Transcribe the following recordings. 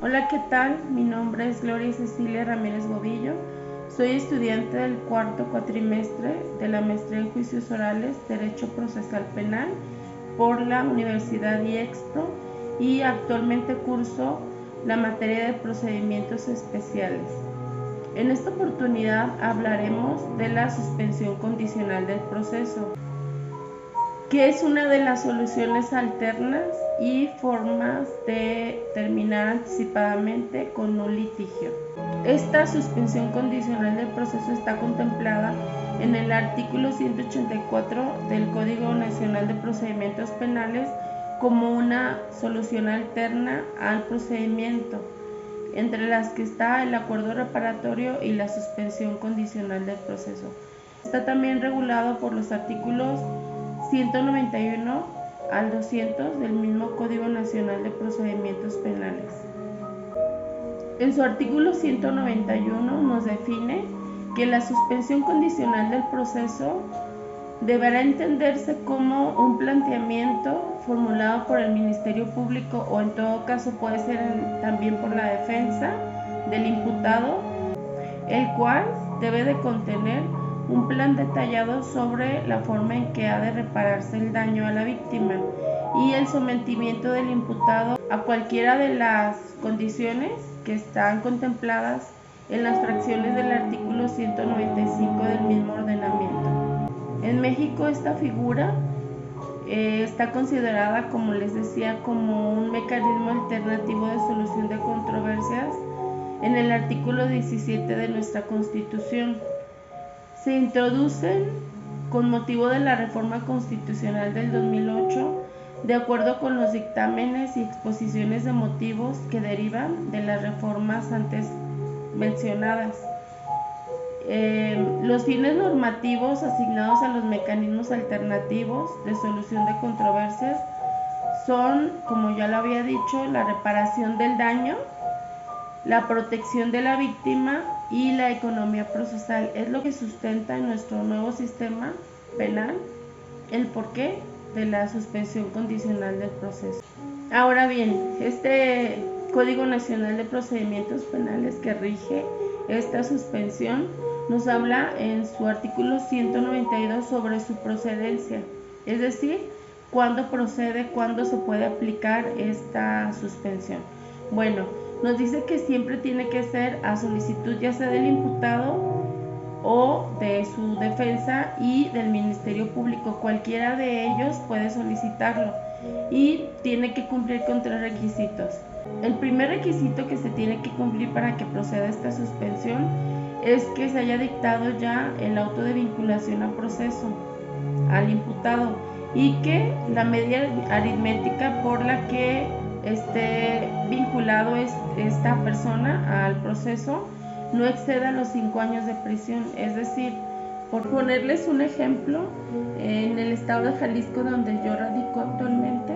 Hola, ¿qué tal? Mi nombre es Gloria Cecilia Ramírez Godillo. Soy estudiante del cuarto cuatrimestre de la maestría en Juicios Orales, Derecho Procesal Penal por la Universidad IEXPRO y actualmente curso la materia de procedimientos especiales. En esta oportunidad hablaremos de la suspensión condicional del proceso, que es una de las soluciones alternas y formas de terminar anticipadamente con un litigio. Esta suspensión condicional del proceso está contemplada en el artículo 184 del Código Nacional de Procedimientos Penales como una solución alterna al procedimiento, entre las que está el acuerdo reparatorio y la suspensión condicional del proceso. Está también regulado por los artículos 191 al 200 del mismo Código Nacional de Procedimientos Penales. En su artículo 191 nos define que la suspensión condicional del proceso deberá entenderse como un planteamiento formulado por el Ministerio Público o en todo caso puede ser también por la defensa del imputado, el cual debe de contener un plan detallado sobre la forma en que ha de repararse el daño a la víctima y el sometimiento del imputado a cualquiera de las condiciones que están contempladas en las fracciones del artículo 195 del mismo ordenamiento. En México esta figura está considerada, como les decía, como un mecanismo alternativo de solución de controversias en el artículo 17 de nuestra Constitución. Se introducen con motivo de la reforma constitucional del 2008, de acuerdo con los dictámenes y exposiciones de motivos que derivan de las reformas antes mencionadas. Los fines normativos asignados a los mecanismos alternativos de solución de controversias son, como ya lo había dicho, la reparación del daño, la protección de la víctima y la economía procesal. Es lo que sustenta en nuestro nuevo sistema penal el porqué de la suspensión condicional del proceso. Ahora bien, este Código Nacional de Procedimientos Penales que rige esta suspensión nos habla en su artículo 192 sobre su procedencia, es decir, cuándo procede, cuándo se puede aplicar esta suspensión. Bueno, nos dice que siempre tiene que ser a solicitud ya sea del imputado o de su defensa y del Ministerio Público. Cualquiera de ellos puede solicitarlo y tiene que cumplir con 3 requisitos. El primer requisito que se tiene que cumplir para que proceda esta suspensión es que se haya dictado ya el auto de vinculación a proceso al imputado y que la medida aritmética por la que esté vinculado esta persona al proceso no exceda los 5 años de prisión. Es decir, por ponerles un ejemplo, en el estado de Jalisco donde yo radico actualmente,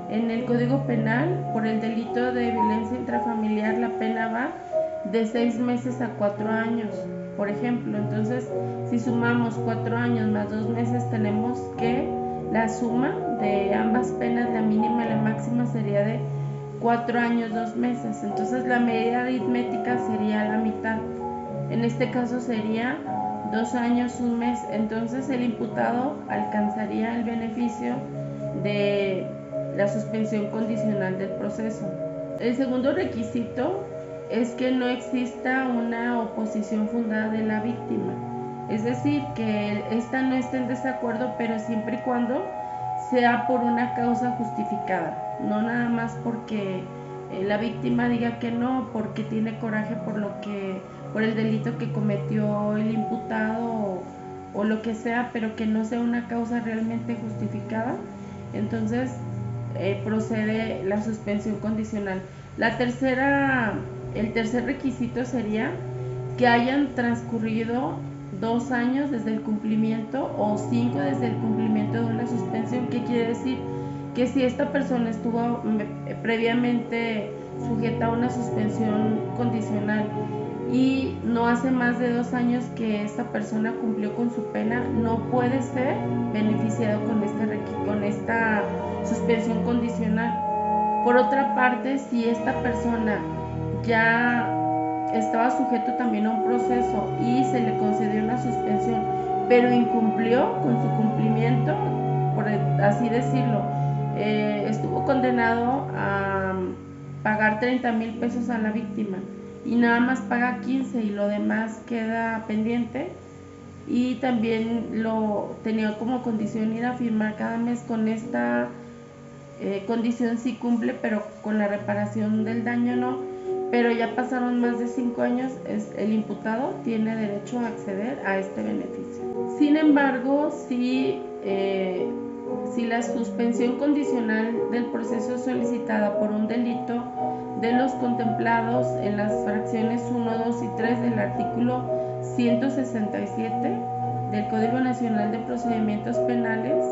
en el Código Penal por el delito de violencia intrafamiliar la pena va de 6 meses a 4 años, por ejemplo. Entonces, si sumamos 4 años más 2 meses, tenemos que la suma de ambas penas, la mínima y la máxima, sería de 4 años 2 meses. Entonces, la medida aritmética sería la mitad. En este caso sería 2 años 1 mes. Entonces, el imputado alcanzaría el beneficio de la suspensión condicional del proceso. El segundo requisito es que no exista una oposición fundada de la víctima, es decir, que ésta no esté en desacuerdo, pero siempre y cuando sea por una causa justificada, no nada más porque la víctima diga que no, porque tiene coraje por el delito que cometió el imputado o lo que sea, pero que no sea una causa realmente justificada. Entonces procede la suspensión condicional. El tercer requisito sería que hayan transcurrido 2 años desde el cumplimiento o 5 desde el cumplimiento de una suspensión. ¿Qué quiere decir? Que si esta persona estuvo previamente sujeta a una suspensión condicional y no hace más de 2 años que esta persona cumplió con su pena, no puede ser beneficiado con esta suspensión condicional. Por otra parte, si esta persona ya estaba sujeto también a un proceso y se le concedió una suspensión, pero incumplió con su cumplimiento, por así decirlo. Estuvo condenado a pagar 30,000 pesos a la víctima y nada más paga 15 y lo demás queda pendiente, y también lo tenía como condición ir a firmar cada mes. Con esta condición sí cumple, pero con la reparación del daño no. Pero ya pasaron más de 5 años, el imputado tiene derecho a acceder a este beneficio. Sin embargo, si la suspensión condicional del proceso es solicitada por un delito de los contemplados en las fracciones 1, 2 y 3 del artículo 167 del Código Nacional de Procedimientos Penales,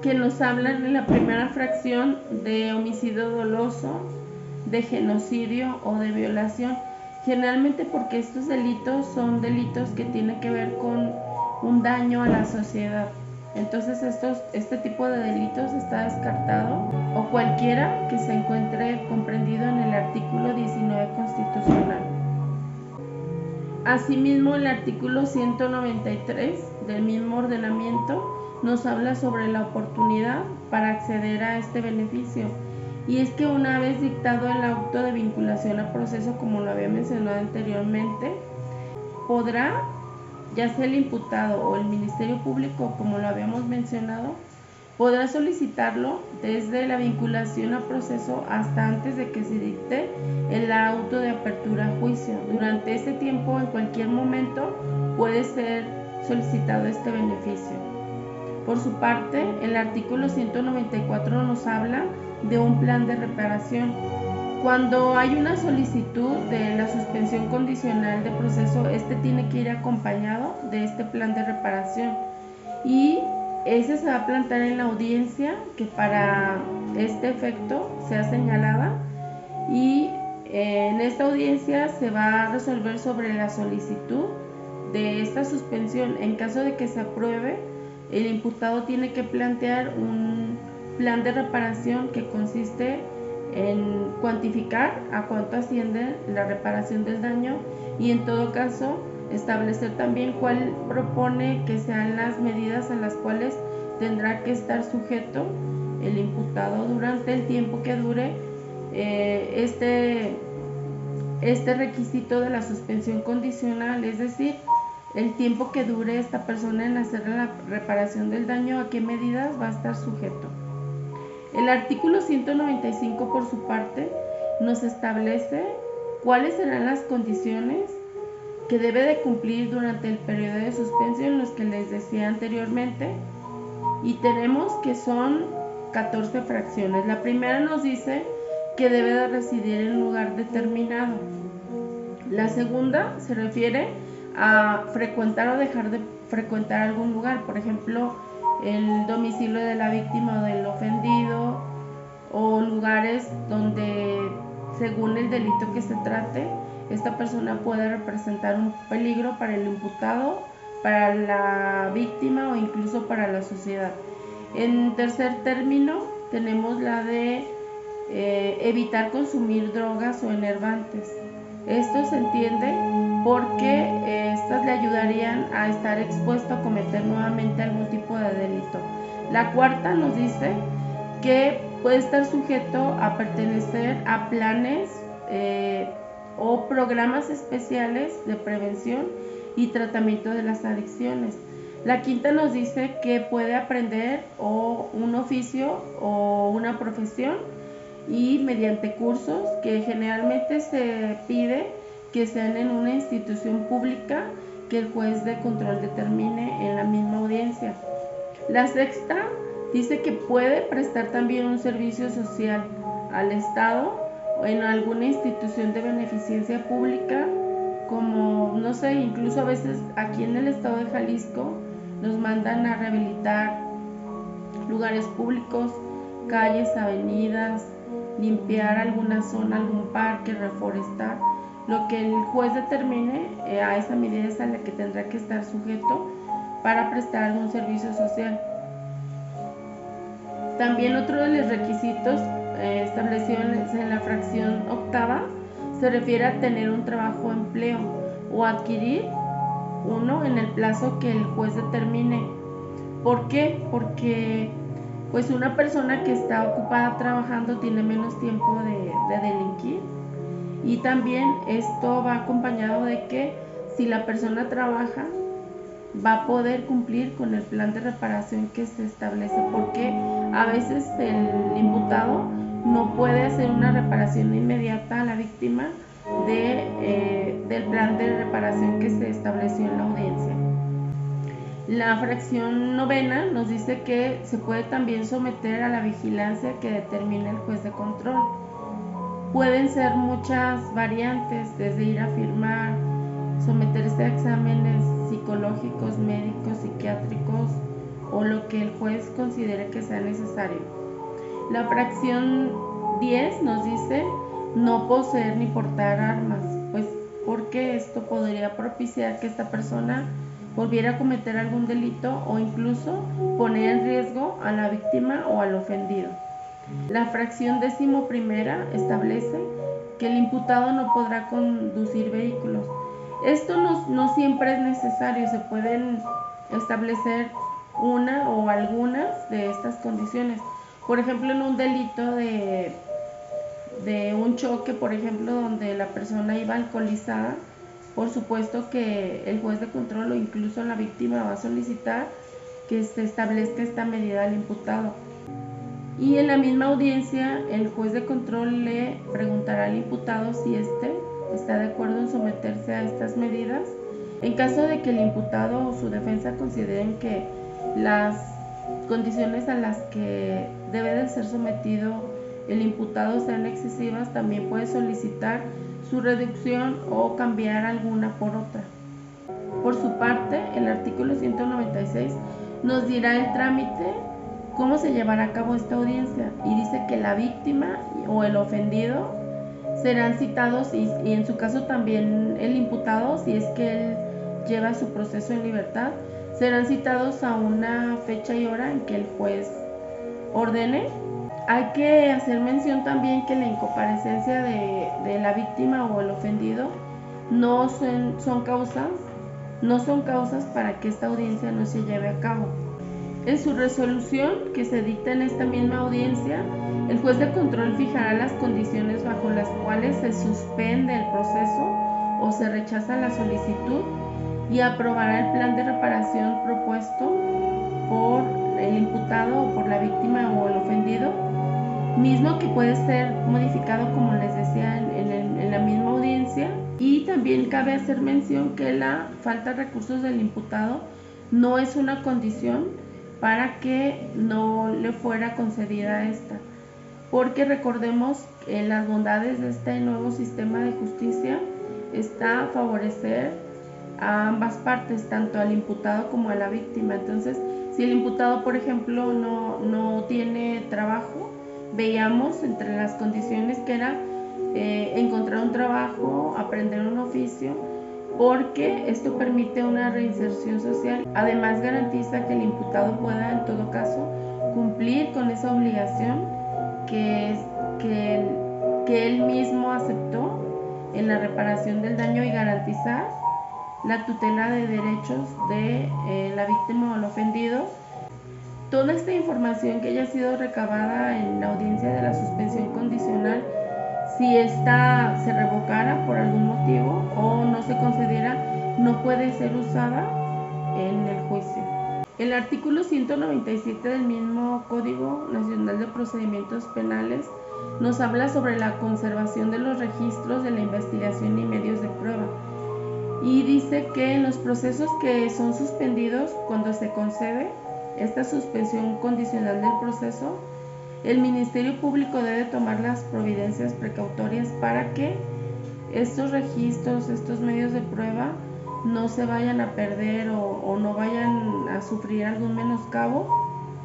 que nos hablan en la primera fracción de homicidio doloso, de genocidio o de violación, generalmente porque estos delitos son delitos que tienen que ver con un daño a la sociedad. Entonces este tipo de delitos está descartado, o cualquiera que se encuentre comprendido en el artículo 19 constitucional. Asimismo, el artículo 193 del mismo ordenamiento nos habla sobre la oportunidad para acceder a este beneficio. Y es que una vez dictado el auto de vinculación a proceso, como lo había mencionado anteriormente, podrá, ya sea el imputado o el Ministerio Público, como lo habíamos mencionado, podrá solicitarlo desde la vinculación a proceso hasta antes de que se dicte el auto de apertura a juicio. Durante ese tiempo, en cualquier momento, puede ser solicitado este beneficio. Por su parte, el artículo 194 nos habla de un plan de reparación. Cuando hay una solicitud de la suspensión condicional de proceso, este tiene que ir acompañado de este plan de reparación, y ese se va a plantear en la audiencia que para este efecto sea señalada, y en esta audiencia se va a resolver sobre la solicitud de esta suspensión. En caso de que se apruebe, el imputado tiene que plantear un plan de reparación que consiste en cuantificar a cuánto asciende la reparación del daño, y en todo caso establecer también cuál propone que sean las medidas a las cuales tendrá que estar sujeto el imputado durante el tiempo que dure este requisito de la suspensión condicional, es decir, el tiempo que dure esta persona en hacer la reparación del daño, a qué medidas va a estar sujeto. El artículo 195, por su parte, nos establece cuáles serán las condiciones que debe de cumplir durante el periodo de suspensión, los que les decía anteriormente, y tenemos que son 14 fracciones. La primera nos dice que debe de residir en un lugar determinado. La segunda se refiere a frecuentar o dejar de frecuentar algún lugar, por ejemplo, el domicilio de la víctima o del ofendido, o lugares donde, según el delito que se trate, esta persona puede representar un peligro para el imputado, para la víctima o incluso para la sociedad. En tercer término, tenemos la de evitar consumir drogas o enervantes. Esto se entiende porque estas le ayudarían a estar expuesto a cometer nuevamente algún tipo de delito. La cuarta nos dice que puede estar sujeto a pertenecer a planes o programas especiales de prevención y tratamiento de las adicciones. La quinta nos dice que puede aprender o un oficio o una profesión, y mediante cursos que generalmente se pide que sean en una institución pública que el juez de control determine en la misma audiencia. La sexta dice que puede prestar también un servicio social al Estado o en alguna institución de beneficencia pública, como, no sé, incluso a veces aquí en el estado de Jalisco nos mandan a rehabilitar lugares públicos, calles, avenidas, limpiar alguna zona, algún parque, reforestar. Lo que el juez determine, a esa medida es a la que tendrá que estar sujeto para prestar algún servicio social. También otro de los requisitos establecidos en la fracción octava se refiere a tener un trabajo o empleo o adquirir uno en el plazo que el juez determine. ¿Por qué? Porque pues una persona que está ocupada trabajando tiene menos tiempo de delinquir, y también esto va acompañado de que si la persona trabaja va a poder cumplir con el plan de reparación que se establece, porque a veces el imputado no puede hacer una reparación inmediata a la víctima del plan de reparación que se estableció en la audiencia. La fracción novena nos dice que se puede también someter a la vigilancia que determina el juez de control. Pueden ser muchas variantes, desde ir a firmar, someterse a exámenes psicológicos, médicos, psiquiátricos o lo que el juez considere que sea necesario. La fracción 10 nos dice no poseer ni portar armas, pues porque esto podría propiciar que esta persona volviera a cometer algún delito o incluso poner en riesgo a la víctima o al ofendido. La fracción 11ª establece que el imputado no podrá conducir vehículos. Esto no siempre es necesario, se pueden establecer una o algunas de estas condiciones. Por ejemplo, en un delito de un choque, por ejemplo, donde la persona iba alcoholizada, por supuesto que el juez de control o incluso la víctima va a solicitar que se establezca esta medida al imputado. Y en la misma audiencia, el juez de control le preguntará al imputado si éste está de acuerdo en someterse a estas medidas. En caso de que el imputado o su defensa consideren que las condiciones a las que debe de ser sometido el imputado sean excesivas, también puede solicitar su reducción o cambiar alguna por otra. Por su parte, el artículo 196 nos dirá el trámite, cómo se llevará a cabo esta audiencia, y dice que la víctima o el ofendido serán citados y en su caso también el imputado, si es que él lleva su proceso en libertad, serán citados a una fecha y hora en que el juez ordene. Hay que hacer mención también que la incomparecencia de la víctima o el ofendido no son causas para que esta audiencia no se lleve a cabo. En su resolución que se dicta en esta misma audiencia, el juez de control fijará las condiciones bajo las cuales se suspende el proceso o se rechaza la solicitud y aprobará el plan de reparación propuesto por el imputado o por la víctima o el ofendido, mismo que puede ser modificado, como les decía, en la misma audiencia. Y también cabe hacer mención que la falta de recursos del imputado no es una condición para que no le fuera concedida esta, porque recordemos que las bondades de este nuevo sistema de justicia está a favorecer a ambas partes, tanto al imputado como a la víctima. Entonces, si el imputado, por ejemplo, no tiene trabajo, veíamos entre las condiciones que era encontrar un trabajo, aprender un oficio, porque esto permite una reinserción social. Además, garantiza que el imputado pueda, en todo caso, cumplir con esa obligación que él mismo aceptó en la reparación del daño y garantizar la tutela de derechos de la víctima o el ofendido. Toda esta información que haya sido recabada en la audiencia de la suspensión condicional, si ésta se revocara por algún motivo o no se concediera, no puede ser usada en el juicio. El artículo 197 del mismo Código Nacional de Procedimientos Penales nos habla sobre la conservación de los registros de la investigación y medios de prueba, y dice que en los procesos que son suspendidos, cuando se concede esta suspensión condicional del proceso, el Ministerio Público debe tomar las providencias precautorias para que estos registros, estos medios de prueba no se vayan a perder o no vayan a sufrir algún menoscabo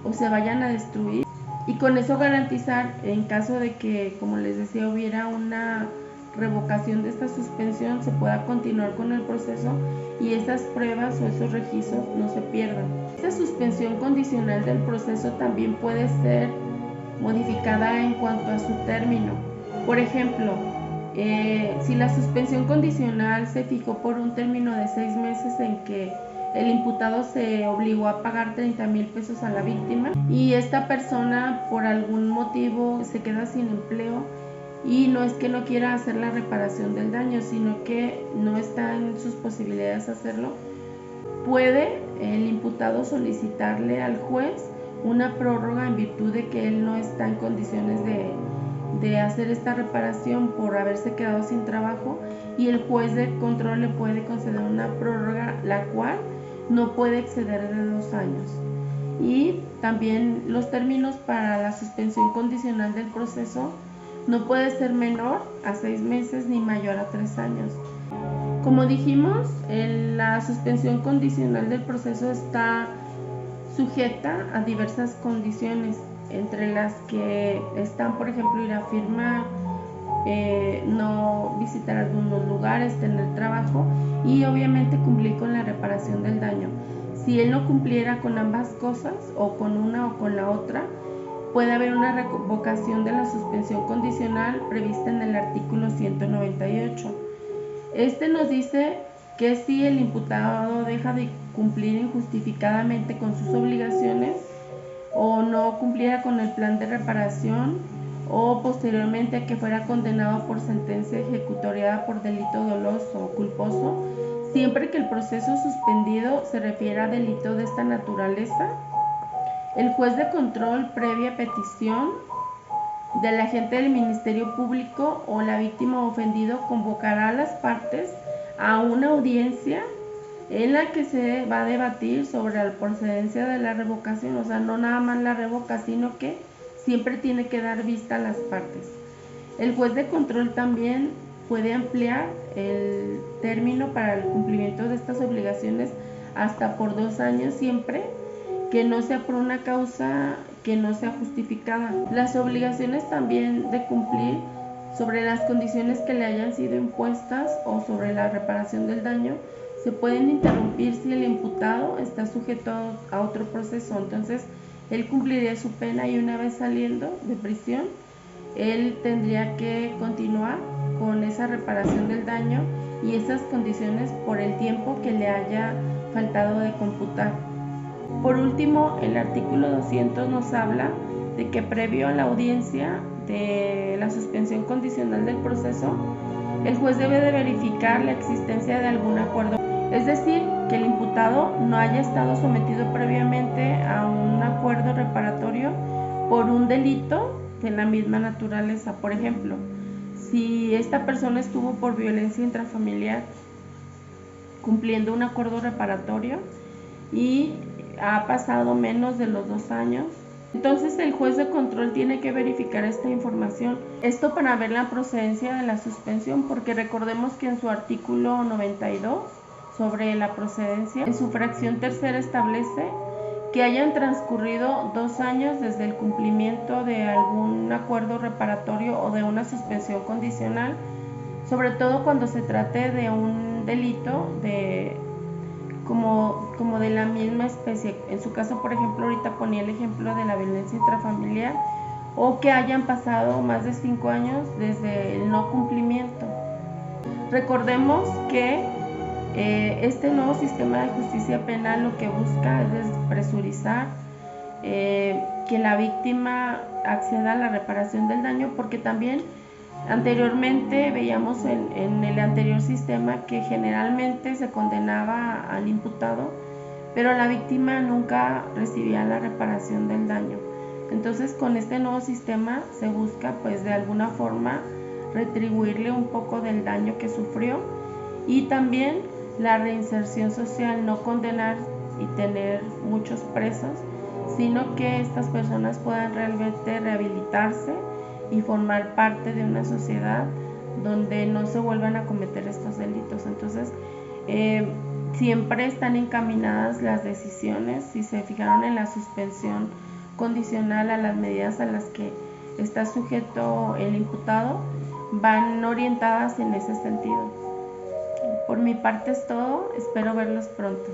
o se vayan a destruir, y con eso garantizar, en caso de que, como les decía, hubiera una revocación de esta suspensión, se pueda continuar con el proceso y esas pruebas o esos registros no se pierdan. Esta suspensión condicional del proceso también puede ser modificada en cuanto a su término. Por ejemplo, Si la suspensión condicional se fijó por un término de 6 meses en que el imputado se obligó a pagar 30,000 pesos a la víctima y esta persona por algún motivo se queda sin empleo, y no es que no quiera hacer la reparación del daño, sino que no está en sus posibilidades hacerlo, puede el imputado solicitarle al juez una prórroga en virtud de que él no está en condiciones de hacer esta reparación por haberse quedado sin trabajo, y el juez de control le puede conceder una prórroga la cual no puede exceder de 2 años. Y también los términos para la suspensión condicional del proceso no puede ser menor a 6 meses ni mayor a 3 años. Como dijimos, la suspensión condicional del proceso está sujeta a diversas condiciones, entre las que están, por ejemplo, ir a firmar, no visitar algunos lugares, tener trabajo y obviamente cumplir con la reparación del daño. Si él no cumpliera con ambas cosas, o con una o con la otra, puede haber una revocación de la suspensión condicional prevista en el artículo 198. Este nos dice que si el imputado deja de cumplir injustificadamente con sus obligaciones, o no cumpliera con el plan de reparación, o posteriormente a que fuera condenado por sentencia ejecutoriada por delito doloso o culposo, siempre que el proceso suspendido se refiera a delito de esta naturaleza, el juez de control, previa petición del agente del Ministerio Público o la víctima ofendido, convocará a las partes a una audiencia en la que se va a debatir sobre la procedencia de la revocación. O sea, no nada más la revoca, sino que siempre tiene que dar vista a las partes. El juez de control también puede ampliar el término para el cumplimiento de estas obligaciones hasta por 2 años, siempre que no sea por una causa que no sea justificada. Las obligaciones también de cumplir sobre las condiciones que le hayan sido impuestas o sobre la reparación del daño se pueden interrumpir si el imputado está sujeto a otro proceso. Entonces, él cumpliría su pena y una vez saliendo de prisión, él tendría que continuar con esa reparación del daño y esas condiciones por el tiempo que le haya faltado de computar. Por último, el artículo 200 nos habla de que previo a la audiencia de la suspensión condicional del proceso, el juez debe de verificar la existencia de algún acuerdo, es decir, que el imputado no haya estado sometido previamente a un acuerdo reparatorio por un delito de la misma naturaleza. Por ejemplo, si esta persona estuvo por violencia intrafamiliar cumpliendo un acuerdo reparatorio y ha pasado menos de los 2 años, entonces el juez de control tiene que verificar esta información. Esto para ver la procedencia de la suspensión, porque recordemos que en su artículo 92 sobre la procedencia, en su fracción tercera establece que hayan transcurrido 2 años desde el cumplimiento de algún acuerdo reparatorio o de una suspensión condicional, sobre todo cuando se trate de un delito como de la misma especie. En su caso, por ejemplo, ahorita ponía el ejemplo de la violencia intrafamiliar, o que hayan pasado más de 5 años desde el no cumplimiento. Recordemos que este nuevo sistema de justicia penal lo que busca es despresurizar, que la víctima acceda a la reparación del daño, porque también anteriormente veíamos en el anterior sistema que generalmente se condenaba al imputado, pero la víctima nunca recibía la reparación del daño. Entonces, con este nuevo sistema se busca, pues, de alguna forma retribuirle un poco del daño que sufrió, y también la reinserción social, no condenar y tener muchos presos, sino que estas personas puedan realmente rehabilitarse y formar parte de una sociedad donde no se vuelvan a cometer estos delitos. Entonces, siempre están encaminadas las decisiones, si se fijaron en la suspensión condicional, a las medidas a las que está sujeto el imputado, van orientadas en ese sentido. Por mi parte es todo, espero verlos pronto.